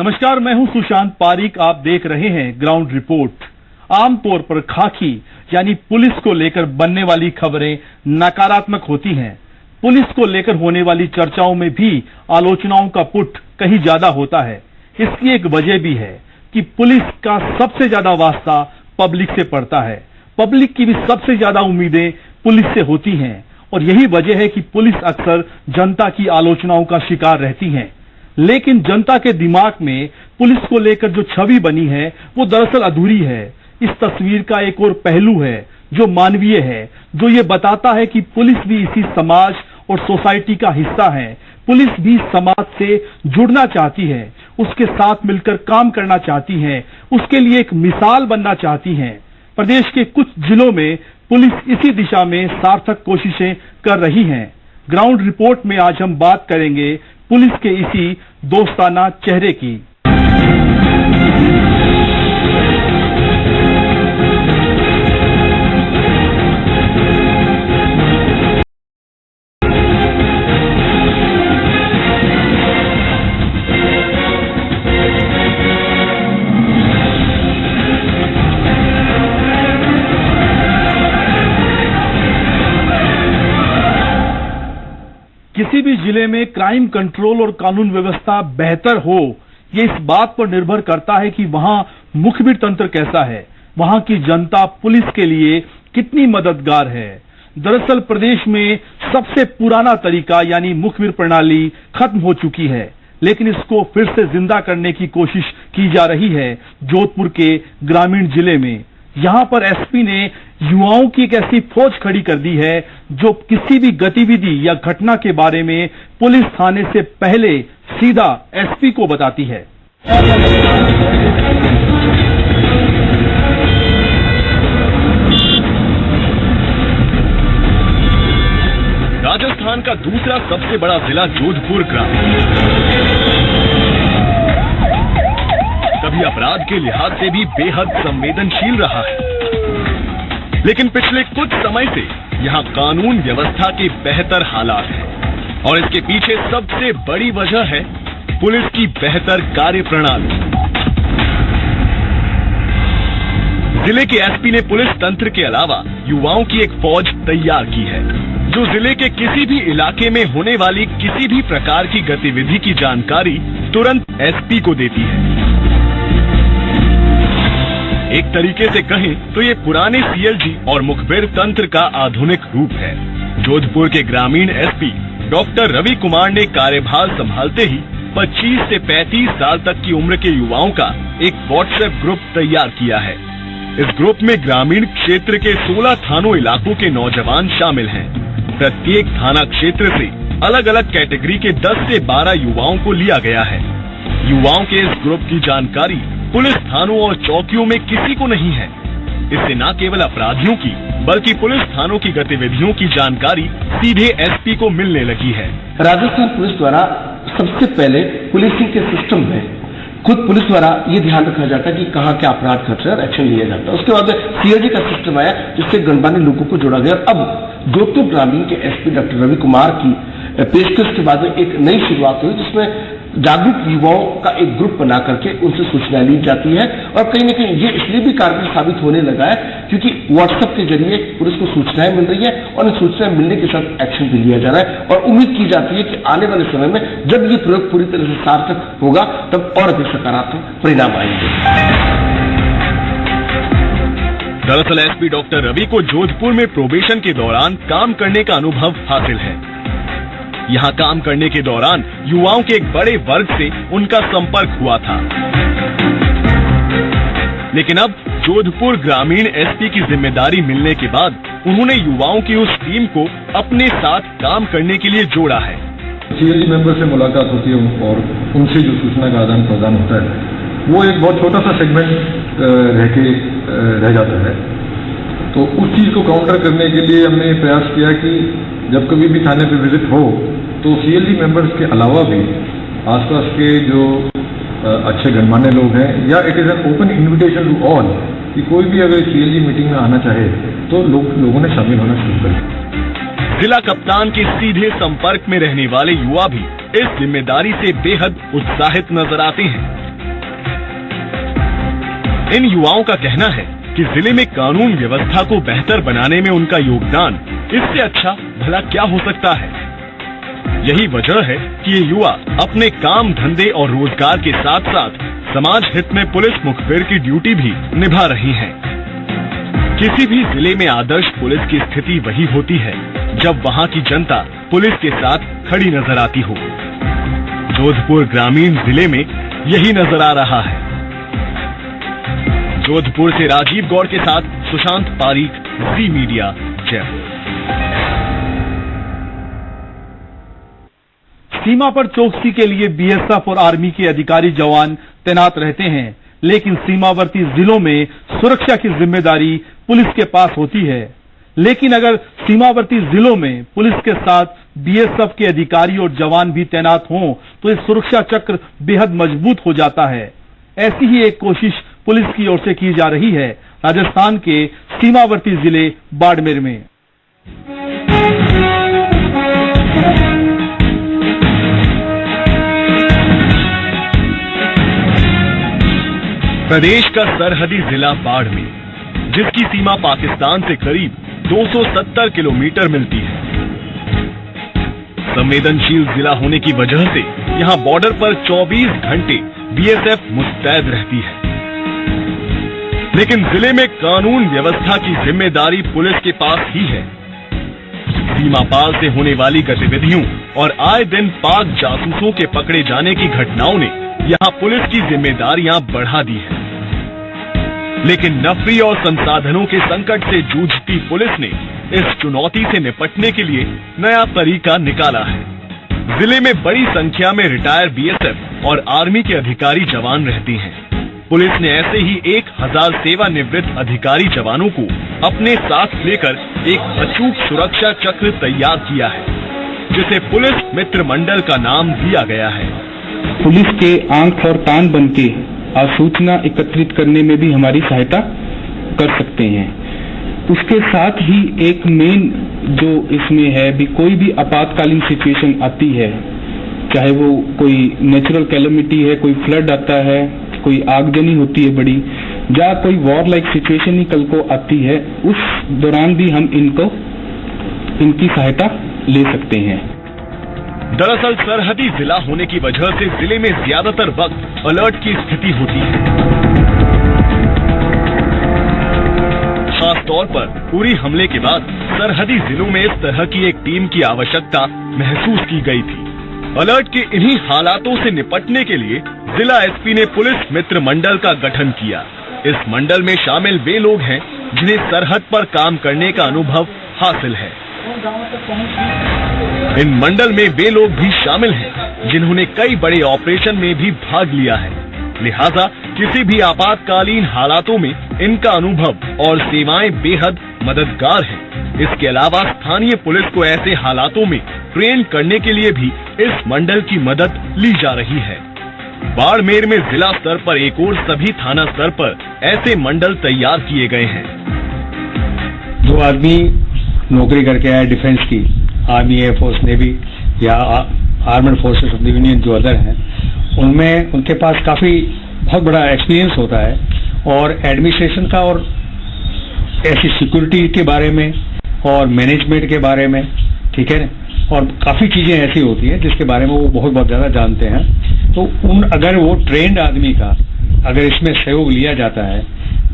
नमस्कार, मैं हूं सुशांत पारीक। आप देख रहे हैं ग्राउंड रिपोर्ट। आमतौर पर खाकी यानी पुलिस को लेकर बनने वाली खबरें नकारात्मक होती हैं। पुलिस को लेकर होने वाली चर्चाओं में भी आलोचनाओं का पुट कहीं ज्यादा होता है। इसकी एक वजह भी है कि पुलिस का सबसे ज्यादा वास्ता पब्लिक से पड़ता है। पब्लिक की भी सबसे ज्यादा उम्मीदें पुलिस से होती हैं और यही वजह है कि पुलिस अक्सर जनता की आलोचनाओं का शिकार रहती है। लेकिन जनता के दिमाग में पुलिस को लेकर जो छवि बनी है वो दरअसल अधूरी है। इस तस्वीर का एक और पहलू है जो मानवीय है, जो ये बताता है कि पुलिस भी इसी समाज और सोसाइटी का हिस्सा है। पुलिस भी समाज से जुड़ना चाहती है, उसके साथ मिलकर काम करना चाहती है, उसके लिए एक मिसाल बनना चाहती है। प्रदेश के कुछ जिलों में पुलिस इसी दिशा में सार्थक कोशिशें कर रही है। ग्राउंड रिपोर्ट में आज हम बात करेंगे पुलिस के इसी दोस्ताना चेहरे की। किसी भी जिले में क्राइम कंट्रोल और कानून व्यवस्था बेहतर हो, ये इस बात पर निर्भर करता है कि वहां मुखबिर तंत्र कैसा है, वहां की जनता पुलिस के लिए कितनी मददगार है। दरअसल प्रदेश में सबसे पुराना तरीका यानी मुखबिर प्रणाली खत्म हो चुकी है, लेकिन इसको फिर से जिंदा करने की कोशिश की जा रही है जोधपुर के ग्रामीण जिले में। यहां पर एसपी ने युवाओं की एक ऐसी फौज खड़ी कर दी है जो किसी भी गतिविधि या घटना के बारे में पुलिस थाने से पहले सीधा एसपी को बताती है। राजस्थान का दूसरा सबसे बड़ा जिला जोधपुर ग्रामीण कभी अपराध के लिहाज से भी बेहद संवेदनशील रहा है, लेकिन पिछले कुछ समय से यहाँ कानून व्यवस्था के बेहतर हालात हैं और इसके पीछे सबसे बड़ी वजह है पुलिस की बेहतर कार्यप्रणाली। जिले के एसपी ने पुलिस तंत्र के अलावा युवाओं की एक फौज तैयार की है जो जिले के किसी भी इलाके में होने वाली किसी भी प्रकार की गतिविधि की जानकारी तुरंत एसपी को देती है। एक तरीके से कहें तो ये पुराने सीएलजी और मुखबिर तंत्र का आधुनिक रूप है। जोधपुर के ग्रामीण एसपी डॉक्टर रवि कुमार ने कार्यभार संभालते ही 25 से 35 साल तक की उम्र के युवाओं का एक व्हाट्सएप ग्रुप तैयार किया है। इस ग्रुप में ग्रामीण क्षेत्र के 16 थानों इलाकों के नौजवान शामिल हैं। प्रत्येक थाना क्षेत्र से अलग अलग कैटेगरी के 10 से 12 युवाओं को लिया गया है। युवाओं के इस ग्रुप की जानकारी पुलिस थानों और चौकियों में किसी को नहीं है। इससे न केवल अपराधियों की बल्कि पुलिस थानों की गतिविधियों की जानकारी सीधे एसपी को मिलने लगी है। राजस्थान पुलिस द्वारा सबसे पहले पुलिसिंग के सिस्टम में खुद पुलिस द्वारा ये ध्यान रखा जाता है कि कहाँ क्या अपराध घट रहा है, एक्शन लिया जाता है। उसके बाद सीएलजी का सिस्टम आया जिससे गणमान्य लोगों को जोड़ा गया। अब जोधपुर ग्रामीण के एसपी डॉक्टर रवि कुमार की पेशकश के बाद एक नई शुरुआत हुई जिसमें जागरूक युवाओं का एक ग्रुप बना करके उनसे सूचनाएं ली जाती है और कहीं न कहीं ये इसलिए भी कारगर साबित होने लगा है क्योंकि व्हाट्सएप के जरिए पुलिस को सूचनाएं मिल रही है और इन सूचनाएं मिलने के साथ एक्शन भी लिया जा रहा है और उम्मीद की जाती है कि आने वाले समय में जब ये प्रयोग पूरी तरह से सार्थक होगा तब और अधिक सकारात्मक परिणाम आएंगे। दरअसल एसपी डॉक्टर रवि को जोधपुर में प्रोबेशन के दौरान काम करने का अनुभव हासिल है। यहाँ काम करने के दौरान युवाओं के एक बड़े वर्ग से उनका संपर्क हुआ था, लेकिन अब जोधपुर ग्रामीण एसपी की जिम्मेदारी मिलने के बाद उन्होंने युवाओं की उस टीम को अपने साथ काम करने के लिए जोड़ा है। सीएलजी मेंबर से मुलाकात होती है और उनसे जो सूचना का आदान प्रदान होता है वो एक बहुत छोटा सा सेगमेंट रह जाता है। तो उस चीज को काउंटर करने के लिए हमने प्रयास किया कि जब कभी भी थाने पे विजिट हो तो सीएलजी मेंबर्स के अलावा भी आसपास के जो अच्छे गणमान्य लोग हैं या it is an open invitation to all कि कोई भी अगर सीएलजी मीटिंग में आना चाहे तो लोगों ने शामिल होना शुरू कर दिया। जिला कप्तान के सीधे संपर्क में रहने वाले युवा भी इस जिम्मेदारी से बेहद उत्साहित नजर आते हैं। इन युवाओं का कहना है कि जिले में कानून व्यवस्था को बेहतर बनाने में उनका योगदान इससे अच्छा भला क्या हो सकता है। यही वजह है कि ये युवा अपने काम धंधे और रोजगार के साथ साथ समाज हित में पुलिस मुखबिर की ड्यूटी भी निभा रही हैं। किसी भी जिले में आदर्श पुलिस की स्थिति वही होती है जब वहाँ की जनता पुलिस के साथ खड़ी नजर आती हो। जोधपुर ग्रामीण जिले में यही नजर आ रहा है। जोधपुर से राजीव गौड़ के साथ सुशांत पारीक, जी मीडिया, जयपुर। सीमा पर चौकसी के लिए बीएसएफ और आर्मी के अधिकारी जवान तैनात रहते हैं, लेकिन सीमावर्ती जिलों में सुरक्षा की जिम्मेदारी पुलिस के पास होती है। लेकिन अगर सीमावर्ती जिलों में पुलिस के साथ बीएसएफ के अधिकारी और जवान भी तैनात हों तो ये सुरक्षा चक्र बेहद मजबूत हो जाता है। ऐसी ही एक कोशिश पुलिस की ओर से की जा रही है राजस्थान के सीमावर्ती जिले बाड़मेर में। प्रदेश का सरहदी जिला बाड़मेर, जिसकी सीमा पाकिस्तान से करीब 270 किलोमीटर मिलती है। संवेदनशील जिला होने की वजह से यहाँ बॉर्डर पर 24 घंटे बीएसएफ मुस्तैद रहती है। लेकिन जिले में कानून व्यवस्था की जिम्मेदारी पुलिस के पास ही है। सीमा पार से होने वाली गतिविधियों और आए दिन पाक जासूसों के पकड़े जाने की घटनाओं ने यहाँ पुलिस की जिम्मेदारियां बढ़ा दी है। लेकिन नफरी और संसाधनों के संकट से जूझती पुलिस ने इस चुनौती से निपटने के लिए नया तरीका निकाला है। जिले में बड़ी संख्या में रिटायर बीएसएफ और आर्मी के अधिकारी जवान रहते हैं। पुलिस ने ऐसे ही 1000 सेवानिवृत्त अधिकारी जवानों को अपने साथ लेकर एक अचूक सुरक्षा चक्र तैयार किया है, जिसे पुलिस मित्र मंडल का नाम दिया गया है। पुलिस के आंख और कान बनके आज सूचना एकत्रित करने में भी हमारी सहायता कर सकते हैं। उसके साथ ही एक मेन जो इसमें है भी, कोई भी आपातकालीन सिचुएशन आती है, चाहे वो कोई नेचुरल कैलेमिटी है, कोई फ्लड आता है, कोई आगजनी होती है बड़ी, या कोई वॉर लाइक सिचुएशन ही कल को आती है, उस दौरान भी हम इनकी सहायता ले सकते हैं। दरअसल सरहदी जिला होने की वजह से जिले में ज्यादातर वक्त अलर्ट की स्थिति होती है। खास तौर पर उरी हमले के बाद सरहदी जिलों में इस तरह की एक टीम की आवश्यकता महसूस की गई थी। अलर्ट के इन्हीं हालातों से निपटने के लिए जिला एसपी ने पुलिस मित्र मंडल का गठन किया। इस मंडल में शामिल वे लोग हैं जिन्हें सरहद पर काम करने का अनुभव हासिल है। इन मंडल में वे लोग भी शामिल हैं जिन्होंने कई बड़े ऑपरेशन में भी भाग लिया है। लिहाजा किसी भी आपातकालीन हालातों में इनका अनुभव और सेवाएं बेहद मददगार हैं। इसके अलावा स्थानीय पुलिस को ऐसे हालातों में ट्रेन करने के लिए भी इस मंडल की मदद ली जा रही है। बाड़मेर में जिला स्तर पर एक और सभी थाना स्तर पर ऐसे मंडल तैयार किए गए हैं। जो आदमी नौकरी करके आए डिफेंस की, आर्मी, एयरफोर्स, नेवी या armed forces of the union जो अदर हैं, उनमें उनके पास काफ़ी बहुत बड़ा एक्सपीरियंस होता है और एडमिनिस्ट्रेशन का और ऐसी सिक्योरिटी के बारे में और मैनेजमेंट के बारे में, ठीक है, और काफ़ी चीज़ें ऐसी होती हैं जिसके बारे में वो बहुत ज़्यादा जानते हैं। तो अगर वो ट्रेंड आदमी का अगर इसमें सहयोग लिया जाता है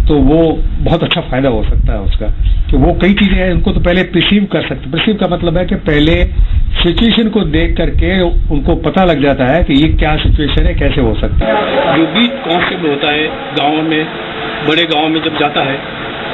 तो वो बहुत अच्छा फायदा हो सकता है उसका, कि वो कई चीजें हैं उनको तो पहले परसीव कर सकते। परसीव का मतलब है कि पहले सिचुएशन को देख करके उनको पता लग जाता है कि ये क्या सिचुएशन है, कैसे हो सकता है। जो भी कांस्टेबल होता है गाँव में, बड़े गाँव में जब जाता है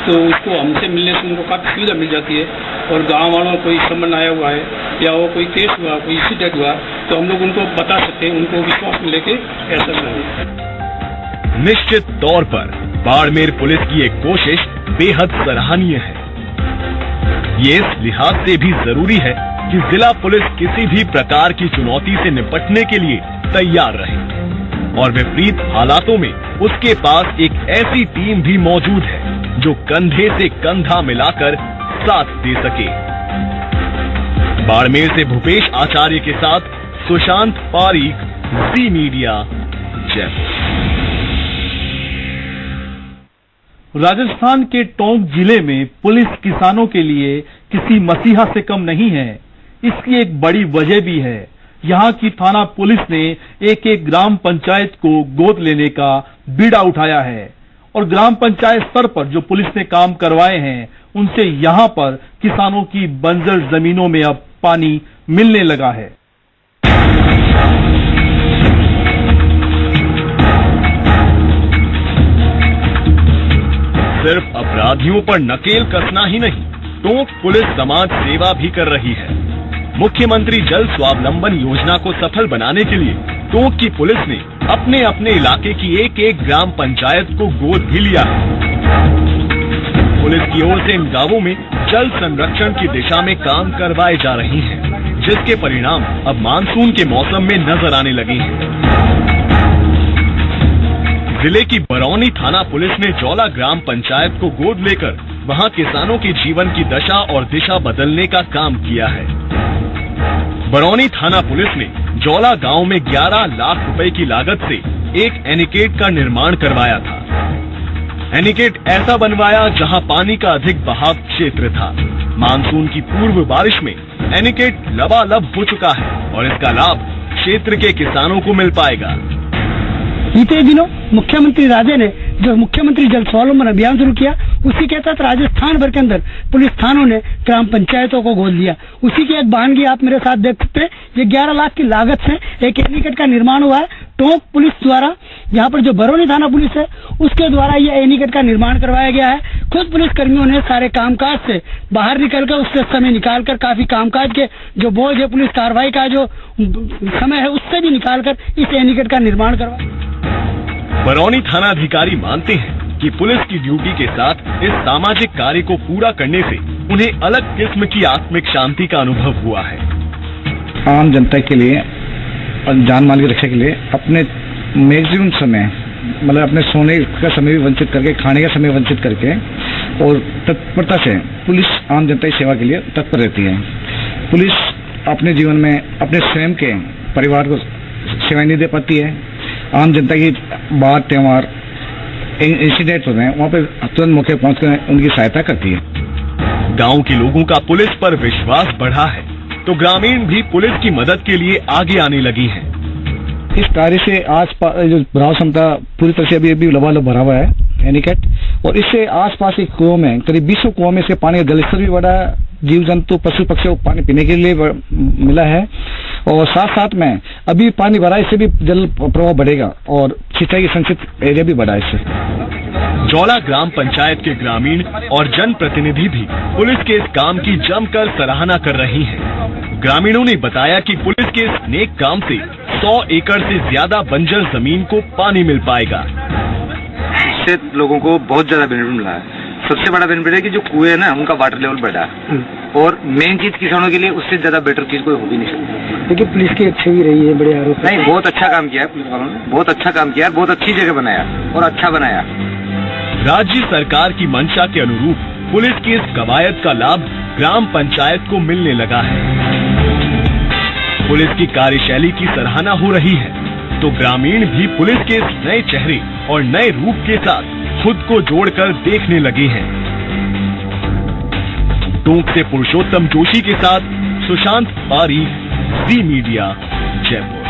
तो उसको हमसे मिलने से उनको काफ़ी सुविधा मिल जाती है। और गाँव वालों को कोई समन आया हुआ है या वो कोई केस हुआ, कोई इंसिडेंट हुआ, तो हम लोग उनको बता सकते हैं, उनको विश्वास में लेके ऐसा करें। निश्चित तौर पर बाड़मेर पुलिस की एक कोशिश बेहद सराहनीय है। ये इस लिहाज से भी जरूरी है कि जिला पुलिस किसी भी प्रकार की चुनौती से निपटने के लिए तैयार रहे और विपरीत हालातों में उसके पास एक ऐसी टीम भी मौजूद है जो कंधे से कंधा मिलाकर साथ दे सके। बाड़मेर से भूपेश आचार्य के साथ सुशांत पारीक, जी मीडिया, जयपुर। राजस्थान के टोंक जिले में पुलिस किसानों के लिए किसी मसीहा से कम नहीं है। इसकी एक बड़ी वजह भी है। यहाँ की थाना पुलिस ने एक एक ग्राम पंचायत को गोद लेने का बीड़ा उठाया है और ग्राम पंचायत स्तर पर जो पुलिस ने काम करवाए हैं उनसे यहाँ पर किसानों की बंजर जमीनों में अब पानी मिलने लगा है। सिर्फ अपराधियों पर नकेल कसना ही नहीं, टोंक पुलिस समाज सेवा भी कर रही है। मुख्यमंत्री जल स्वावलंबन योजना को सफल बनाने के लिए टोंक की पुलिस ने अपने अपने इलाके की एक एक ग्राम पंचायत को गोद भी लिया है। पुलिस की ओर से इन गांवों में जल संरक्षण की दिशा में काम करवाए जा रहे हैं, जिसके परिणाम अब मानसून के मौसम में नजर आने लगे हैं। जिले की बरौनी थाना पुलिस ने जौला ग्राम पंचायत को गोद लेकर वहां किसानों के जीवन की दशा और दिशा बदलने का काम किया है। बरौनी थाना पुलिस ने जौला गांव में 11 लाख रुपए की लागत से एक एनीकेट का निर्माण करवाया था। एनीकेट ऐसा बनवाया जहां पानी का अधिक बहाव क्षेत्र था। मानसून की पूर्व बारिश में एनीकेट लबालब हो चुका है और इसका लाभ क्षेत्र के किसानों को मिल पाएगा। बीते दिनों मुख्यमंत्री राजे ने जो मुख्यमंत्री जल स्वावलंबन अभियान शुरू किया, उसी के तहत राजस्थान भर के अंदर पुलिस थानों ने ग्राम पंचायतों को गोद लिया। उसी की एक बहानगी आप मेरे साथ देख सकते हैं। ये 11 लाख की लागत से एक एनीकेट का निर्माण हुआ है। टोंक पुलिस द्वारा, यहाँ पर जो बरौनी थाना पुलिस है उसके द्वारा ये एनीकेट का निर्माण करवाया गया है। खुद पुलिस कर्मियों ने सारे कामकाज से बाहर निकलकर उससे समय निकालकर काफी कामकाज के जो बोझ है, पुलिस कार्रवाई का जो समय है उससे भी निकालकर इस एनीकेट का निर्माण करवाया। बरौनी थाना अधिकारी मानते हैं कि पुलिस की ड्यूटी के साथ इस सामाजिक कार्य को पूरा करने से उन्हें अलग किस्म की आत्मिक शांति का अनुभव हुआ है। आम जनता के लिए और जान माल की रक्षा के लिए अपने मैक्सिमम समय, मतलब अपने सोने का समय भी वंचित करके, खाने का समय वंचित करके और तत्परता से पुलिस आम जनता की सेवा के लिए तत्पर रहती है। पुलिस अपने जीवन में अपने स्वयं के परिवार को सेवाएं नहीं दे पाती है। आम जनता की बात, त्योहार, इंसिडेंट होते हैं, वहाँ पे तुरंत मौके पहुंचकर उनकी सहायता करती है। गांव के लोगों का पुलिस पर विश्वास बढ़ा है तो ग्रामीण भी पुलिस की मदद के लिए आगे आने लगी हैं। इस कार्य से आसपास जो भराव क्षमता पूरी तरह से अभी लबालब भरा हुआ है एनीकेट, और इससे आसपास के कुओं में करीब 200 कुओं में से पानी का जलस्तर भी बढ़ा है। जीव जंतु, पशु पक्षियों को पानी पीने के लिए मिला है और साथ साथ में अभी पानी बढ़ा, इससे भी जल प्रवाह बढ़ेगा और सिंचाई की संचित एरिया भी बढ़ा इससे। जौला ग्राम पंचायत के ग्रामीण और जनप्रतिनिधि भी पुलिस के इस काम की जमकर सराहना कर रही हैं। ग्रामीणों ने बताया कि पुलिस के इस नेक काम से 100 एकड़ से ज्यादा बंजर जमीन को पानी मिल पाएगा। इससे लोगों को बहुत ज्यादा बेनिफिट मिला है। सबसे बड़ा बेनिफिट है कि जो कुएं है ना, उनका वाटर लेवल बढ़ा है और मेन चीज किसानों के लिए उससे ज्यादा बेटर चीज कोई हो भी नहीं सकती। देखिए पुलिस की अच्छी भी रही है, बड़े आरोप नहीं, बहुत अच्छा काम किया है पुलिस वालों ने, बहुत अच्छा काम किया, बहुत अच्छी जगह बनाया और अच्छा बनाया। राज्य सरकार की मंशा के अनुरूप पुलिस की इस कवायद का लाभ ग्राम पंचायत को मिलने लगा है। पुलिस की कार्यशैली की सराहना हो रही है तो ग्रामीण भी पुलिस के इस नए चेहरे और नए रूप के साथ खुद को जोड़कर देखने लगे हैं। टोंक से पुरुषोत्तम जोशी के साथ सुशांत पारीख, ज़ी मीडिया, जयपुर।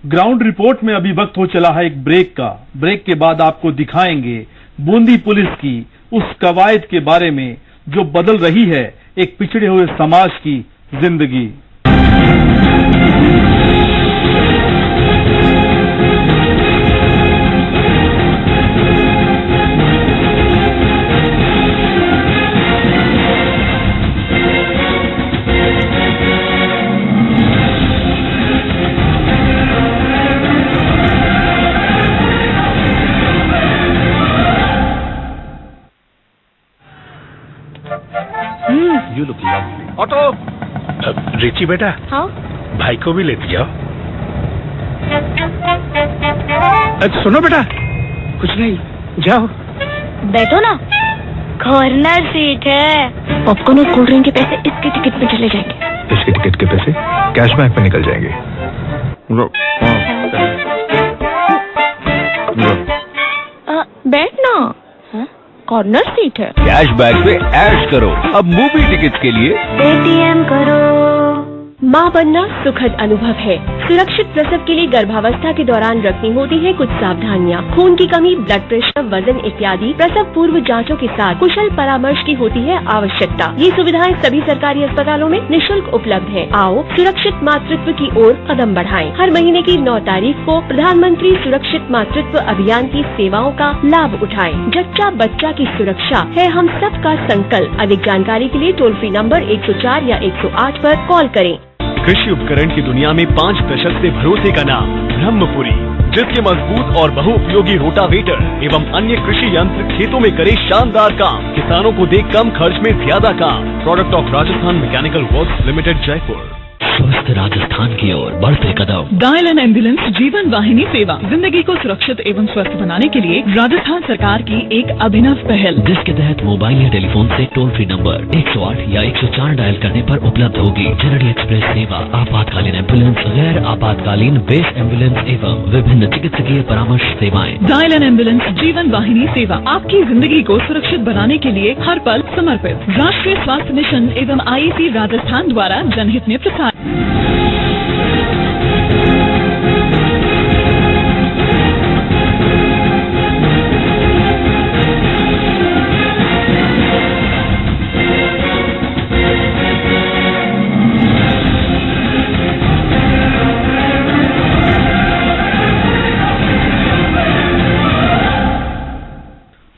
ग्राउंड रिपोर्ट में अभी वक्त हो चला है एक ब्रेक का। ब्रेक के बाद आपको दिखाएंगे बूंदी पुलिस की उस कवायद के बारे में जो बदल रही है एक पिछड़े हुए समाज की जिंदगी। You look lovely. Auto, Richie बेटा, हाँ? भाई को भी लेती जाओ। सुनो बेटा, कुछ नहीं, जाओ। बैठो ना, कॉर्नर सीट है। पॉपकॉर्न और कोल्ड ड्रिंक के पैसे इसके टिकट में चले जाएंगे। इसके टिकट के पैसे कैशबैक में निकल जाएंगे। बैठना। कॉर्नर सीट है। कैशबैक पे ऐश करो। अब मूवी टिकट के लिए पेटीएम करो। माँ बनना सुखद अनुभव है। सुरक्षित प्रसव के लिए गर्भावस्था के दौरान रखनी होती है कुछ सावधानियाँ। खून की कमी, ब्लड प्रेशर, वजन इत्यादि प्रसव पूर्व जांचों के साथ कुशल परामर्श की होती है आवश्यकता। ये सुविधाएं सभी सरकारी अस्पतालों में निःशुल्क उपलब्ध है। आओ सुरक्षित मातृत्व की ओर कदम बढ़ाएं। हर महीने की 9 तारीख को प्रधानमंत्री सुरक्षित मातृत्व अभियान की सेवाओं का लाभ उठाएं। जच्चा बच्चा की सुरक्षा है हम सबका संकल्प। अधिक जानकारी के लिए टोल फ्री नंबर 104 या 108 पर कॉल करें। कृषि उपकरण की दुनिया में 5 दशक से भरोसे का नाम ब्रह्मपुरी, जिसके मजबूत और बहुउपयोगी रोटावेटर एवं अन्य कृषि यंत्र खेतों में करे शानदार काम, किसानों को दे कम खर्च में ज्यादा काम। Product of Rajasthan mechanical works limited, Jaipur. स्वस्थ राजस्थान की ओर बढ़ते कदम। डायल एंड एम्बुलेंस जीवन वाहिनी सेवा जिंदगी को सुरक्षित एवं स्वस्थ बनाने के लिए राजस्थान सरकार की एक अभिनव पहल, जिसके तहत मोबाइल या टेलीफोन से टोल फ्री नंबर 108 या 104 डायल करने पर उपलब्ध होगी जनरल एक्सप्रेस सेवा, आपातकालीन एम्बुलेंस, गैर आपातकालीन बेस एम्बुलेंस एवं विभिन्न चिकित्सकीय परामर्श सेवाएं। डायल एंड एम्बुलेंस जीवन वाहिनी सेवा आपकी जिंदगी को सुरक्षित बनाने के लिए हर पल समर्पित। राष्ट्रीय स्वास्थ्य मिशन एवं IAC राजस्थान द्वारा जनहित में प्रसार।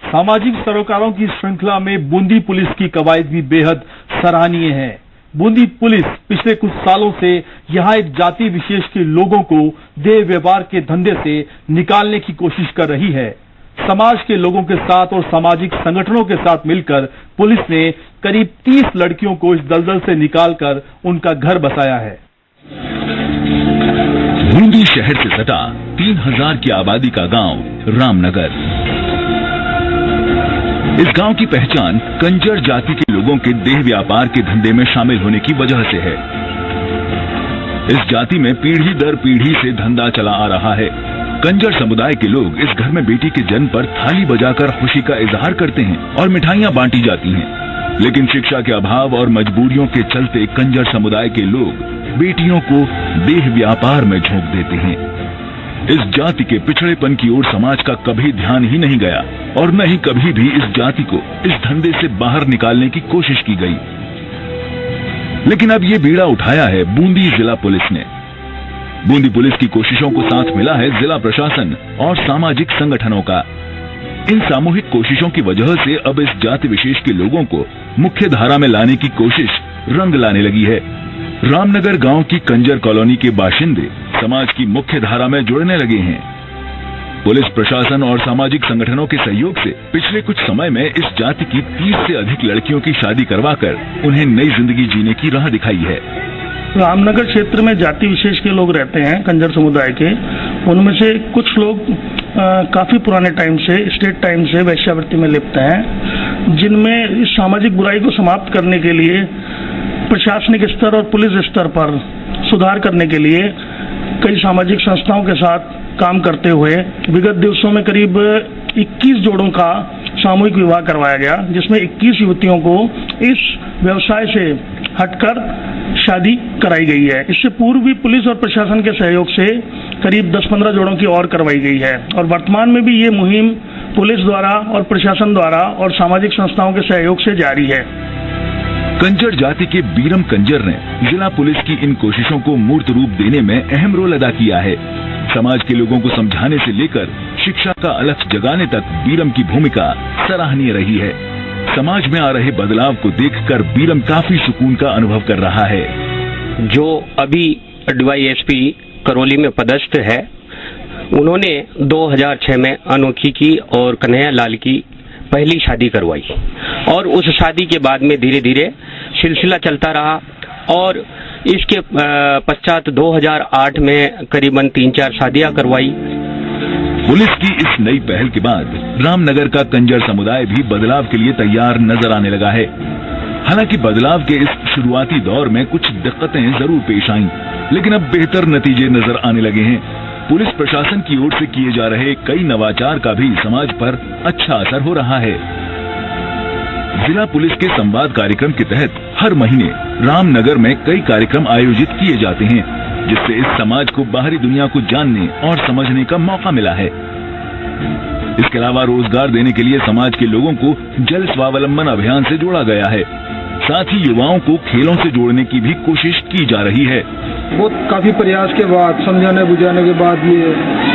सामाजिक सरोकारों की श्रृंखला में बूंदी पुलिस की कवायद भी बेहद सराहनीय है। बूंदी पुलिस पिछले कुछ सालों से यहां एक जाति विशेष के लोगों को देह व्यापार के धंधे से निकालने की कोशिश कर रही है। समाज के लोगों के साथ और सामाजिक संगठनों के साथ मिलकर पुलिस ने करीब 30 लड़कियों को इस दलदल से निकालकर उनका घर बसाया है। बूंदी शहर से सटा 3000 की आबादी का गांव रामनगर। इस गांव की पहचान कंजर जाति के लोगों के देह व्यापार के धंधे में शामिल होने की वजह से है। इस जाति में पीढ़ी दर पीढ़ी से धंधा चला आ रहा है। कंजर समुदाय के लोग इस घर में बेटी के जन्म पर थाली बजाकर खुशी का इजहार करते हैं और मिठाइयां बांटी जाती हैं। लेकिन शिक्षा के अभाव और मजबूरियों के चलते कंजर समुदाय के लोग बेटियों को देह व्यापार में झोंक देते हैं। इस जाति के पिछड़ेपन की ओर समाज का कभी ध्यान ही नहीं गया और न ही कभी भी इस जाति को इस धंधे से बाहर निकालने की कोशिश की गई। लेकिन अब ये बीड़ा उठाया है बूंदी जिला पुलिस ने। बूंदी पुलिस की कोशिशों को साथ मिला है जिला प्रशासन और सामाजिक संगठनों का। इन सामूहिक कोशिशों की वजह से अब इस जाति विशेष के लोगों को मुख्य धारा में लाने की कोशिश रंग लाने लगी है। रामनगर गांव की कंजर कॉलोनी के बाशिंदे समाज की मुख्य धारा में जुड़ने लगे हैं। पुलिस प्रशासन और सामाजिक संगठनों के सहयोग से पिछले कुछ समय में इस जाति की 30 से अधिक लड़कियों की शादी करवाकर उन्हें नई जिंदगी जीने की राह दिखाई है। रामनगर क्षेत्र में जाति विशेष के लोग रहते हैं कंजर समुदाय के। उनमें से कुछ लोग काफी पुराने टाइम से, स्टेट टाइम से वैश्यावृत्ति में लिप्त हैं, जिनमें इस सामाजिक बुराई को समाप्त करने के लिए प्रशासनिक स्तर और पुलिस स्तर पर सुधार करने के लिए कई सामाजिक संस्थाओं के साथ काम करते हुए विगत दिवसों में करीब 21 जोड़ों का सामूहिक विवाह करवाया गया, जिसमें 21 युवतियों को इस व्यवसाय से हटकर शादी कराई गई है। इससे पूर्व भी पुलिस और प्रशासन के सहयोग से करीब 10-15 जोड़ों की और करवाई गई है और वर्तमान में भी ये मुहिम पुलिस द्वारा और प्रशासन द्वारा और सामाजिक संस्थाओं के सहयोग से जारी है। कंजर जाति के बीरम कंजर ने जिला पुलिस की इन कोशिशों को मूर्त रूप देने में अहम रोल अदा किया है। समाज के लोगों को समझाने से लेकर शिक्षा का अलख जगाने तक बीरम की भूमिका सराहनीय रही है। समाज में आ रहे बदलाव को देखकर बीरम काफी सुकून का अनुभव कर रहा है। जो अभी DYSP करौली में पदस्थ है, उन्होंने 2006 में अनोखी की और कन्हैया लाल की पहली शादी करवाई और उस शादी के बाद में धीरे धीरे सिलसिला चलता रहा और इसके पश्चात 2008 में करीबन 3-4 शादियां करवाई। पुलिस की इस नई पहल के बाद रामनगर का कंजर समुदाय भी बदलाव के लिए तैयार नजर आने लगा है। हालांकि बदलाव के इस शुरुआती दौर में कुछ दिक्कतें जरूर पेश आईं, लेकिन अब बेहतर नतीजे नजर आने लगे हैं। पुलिस प्रशासन की ओर से किए जा रहे कई नवाचार का भी समाज पर अच्छा असर हो रहा है। जिला पुलिस के संवाद कार्यक्रम के तहत हर महीने रामनगर में कई कार्यक्रम आयोजित किए जाते हैं, जिससे इस समाज को बाहरी दुनिया को जानने और समझने का मौका मिला है। इसके अलावा रोजगार देने के लिए समाज के लोगों को जल स्वावलंबन अभियान से जोड़ा गया है। साथ ही युवाओं को खेलों से जोड़ने की भी कोशिश की जा रही है। बहुत काफी प्रयास के बाद, समझाने बुझाने के बाद ये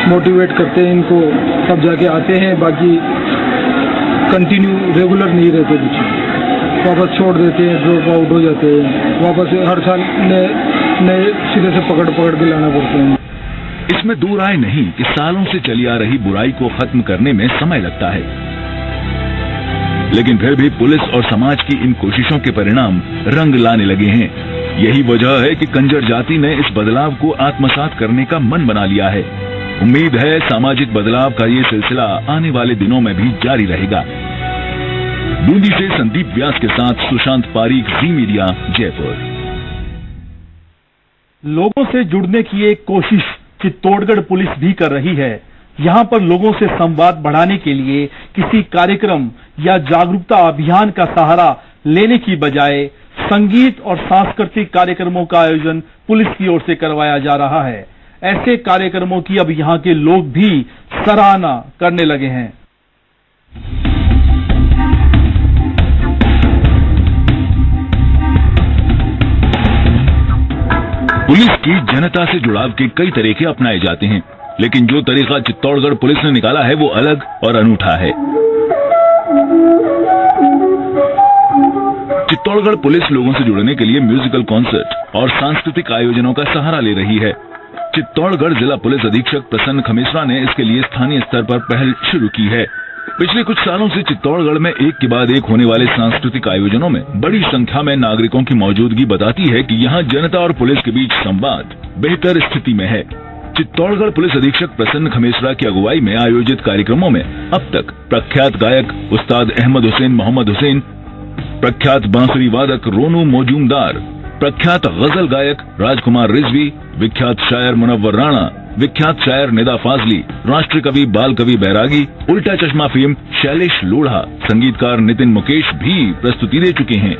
मोटिवेट करते हैं इनको, तब जाके आते हैं। बाकी कंटिन्यू रेगुलर नहीं रहते, कुछ वापस छोड़ देते हैं, ड्रॉप आउट हो जाते हैं। वापस हर साल नए सिरे से पकड़ के लाना पड़ते हैं। इसमें दो राय नहीं कि सालों से चली आ रही बुराई को खत्म करने में समय लगता है, लेकिन फिर भी पुलिस और समाज की इन कोशिशों के परिणाम रंग लाने लगे हैं। यही वजह है कि कंजर जाति ने इस बदलाव को आत्मसात करने का मन बना लिया है। उम्मीद है सामाजिक बदलाव का ये सिलसिला आने वाले दिनों में भी जारी रहेगा। बूंदी से संदीप व्यास के साथ सुशांत पारीक, जी मीडिया, जयपुर। लोगों से जुड़ने की एक कोशिश चित्तौड़गढ़ पुलिस भी कर रही है। यहाँ पर लोगों से संवाद बढ़ाने के लिए किसी कार्यक्रम या जागरूकता अभियान का सहारा लेने की बजाय संगीत और सांस्कृतिक कार्यक्रमों का आयोजन पुलिस की ओर से करवाया जा रहा है। ऐसे कार्यक्रमों की अब यहाँ के लोग भी सराहना करने लगे हैं। पुलिस की जनता से जुड़ाव के कई तरीके अपनाए जाते हैं, लेकिन जो तरीका चित्तौड़गढ़ पुलिस ने निकाला है वो अलग और अनूठा है। चित्तौड़गढ़ पुलिस लोगों से जुड़ने के लिए म्यूजिकल कॉन्सर्ट और सांस्कृतिक आयोजनों का सहारा ले रही है। चित्तौड़गढ़ जिला पुलिस अधीक्षक प्रसन्न खमेसरा ने इसके लिए स्थानीय स्तर पर पहल शुरू की है। पिछले कुछ सालों से चित्तौड़गढ़ में एक के बाद एक होने वाले सांस्कृतिक आयोजनों में बड़ी संख्या में नागरिकों की मौजूदगी बताती है कि यहाँ जनता और पुलिस के बीच संवाद बेहतर स्थिति में है। चित्तौड़गढ़ पुलिस अधीक्षक प्रसन्न खमेसरा की अगुवाई में आयोजित कार्यक्रमों में अब तक प्रख्यात गायक उस्ताद अहमद हुसैन मोहम्मद हुसैन, प्रख्यात बांसुरी वादक रोनू मौजूमदार, प्रख्यात गजल गायक राजकुमार रिजवी, विख्यात शायर मुनव्वर राणा, विख्यात शायर निदा फाजली, राष्ट्रीय कवि बाल कवि बैरागी, उल्टा चश्मा फेम शैलेश लोढ़ा, संगीतकार नितिन मुकेश भी प्रस्तुति दे चुके हैं।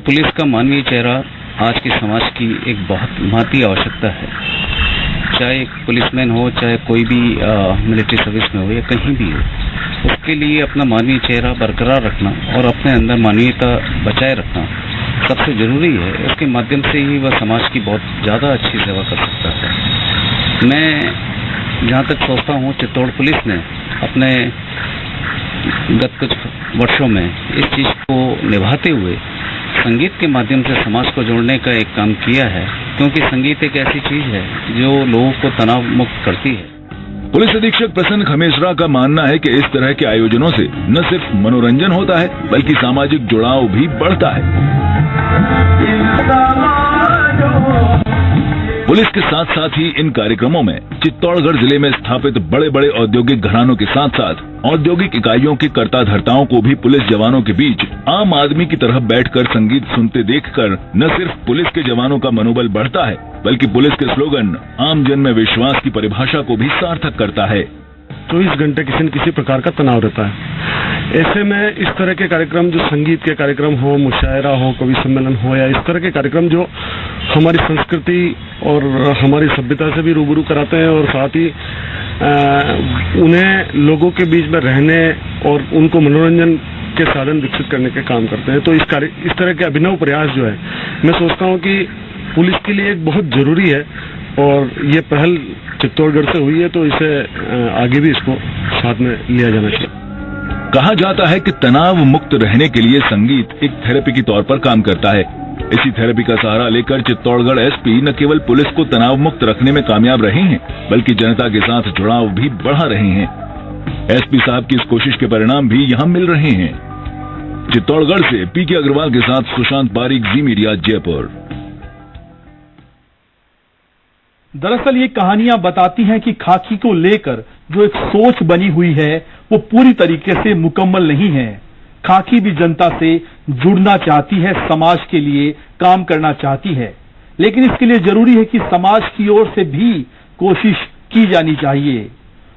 पुलिस का मानवीय चेहरा आज के समाज की एक बहुत महती आवश्यकता है। चाहे पुलिसमैन हो, चाहे कोई भी मिलिट्री सर्विस में हो या कहीं भी हो, उसके लिए अपना मानवीय चेहरा बरकरार रखना और अपने अंदर मानवीयता बचाए रखना सबसे जरूरी है। उसके माध्यम से ही वह समाज की बहुत ज्यादा अच्छी सेवा कर सकता है। मैं जहाँ तक सोचता हूँ, चित्तौड़ पुलिस ने अपने गत कुछ वर्षों में इस चीज को निभाते हुए संगीत के माध्यम से समाज को जोड़ने का एक काम किया है, क्योंकि संगीत एक ऐसी चीज है जो लोगों को तनाव मुक्त करती है। पुलिस अधीक्षक प्रसन्न खमेसरा का मानना है कि इस तरह के आयोजनों से न सिर्फ मनोरंजन होता है बल्कि सामाजिक जुड़ाव भी बढ़ता है। पुलिस के साथ साथ ही इन कार्यक्रमों में चित्तौड़गढ़ जिले में स्थापित बड़े बड़े औद्योगिक घरानों के साथ साथ औद्योगिक इकाइयों के कर्ता धर्ताओं को भी पुलिस जवानों के बीच आम आदमी की तरह बैठकर संगीत सुनते देखकर न सिर्फ पुलिस के जवानों का मनोबल बढ़ता है बल्कि पुलिस के स्लोगन आम जन में विश्वास की परिभाषा को भी सार्थक करता है। 24 घंटे किसी न किसी प्रकार का तनाव रहता है। ऐसे में इस तरह के कार्यक्रम, जो संगीत के कार्यक्रम हो, मुशायरा हो, कवि सम्मेलन हो, या इस तरह के कार्यक्रम जो हमारी संस्कृति और हमारी सभ्यता से भी रूबरू कराते हैं और साथ ही उन्हें लोगों के बीच में रहने और उनको मनोरंजन के साधन विकसित करने के काम करते हैं। तो इस तरह के अभिनव प्रयास जो है, मैं सोचता हूँ कि पुलिस के लिए एक बहुत जरूरी है और ये पहल चित्तौड़गढ़ से हुई है, तो इसे आगे भी इसको साथ में लिया जाना चाहिए। कहा जाता है कि तनाव मुक्त रहने के लिए संगीत एक थेरेपी के तौर पर काम करता है। इसी थेरेपी का सहारा लेकर चित्तौड़गढ़ एसपी न केवल पुलिस को तनाव मुक्त रखने में कामयाब रहे हैं बल्कि जनता के साथ जुड़ाव भी बढ़ा रहे हैं। एसपी साहब की इस कोशिश के परिणाम भी यहाँ मिल रहे हैं। चित्तौड़गढ़ से पीके अग्रवाल के साथ सुशांत पारीक, जी मीडिया, जयपुर। दरअसल ये कहानियां बताती हैं कि खाकी को लेकर जो एक सोच बनी हुई है वो पूरी तरीके से मुकम्मल नहीं है। खाकी भी जनता से जुड़ना चाहती है, समाज के लिए काम करना चाहती है, लेकिन इसके लिए जरूरी है कि समाज की ओर से भी कोशिश की जानी चाहिए।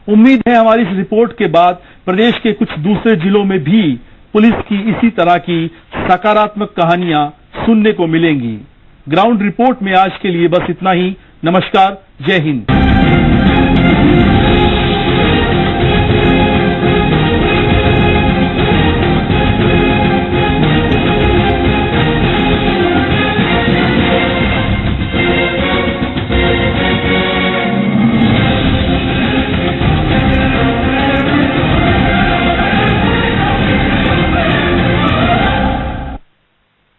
उम्मीद है हमारी इस रिपोर्ट के बाद प्रदेश के कुछ दूसरे जिलों में भी पुलिस की इसी तरह की सकारात्मक कहानियां सुनने को मिलेंगी। ग्राउंड रिपोर्ट में आज के लिए बस इतना ही। नमस्कार, जय हिंद।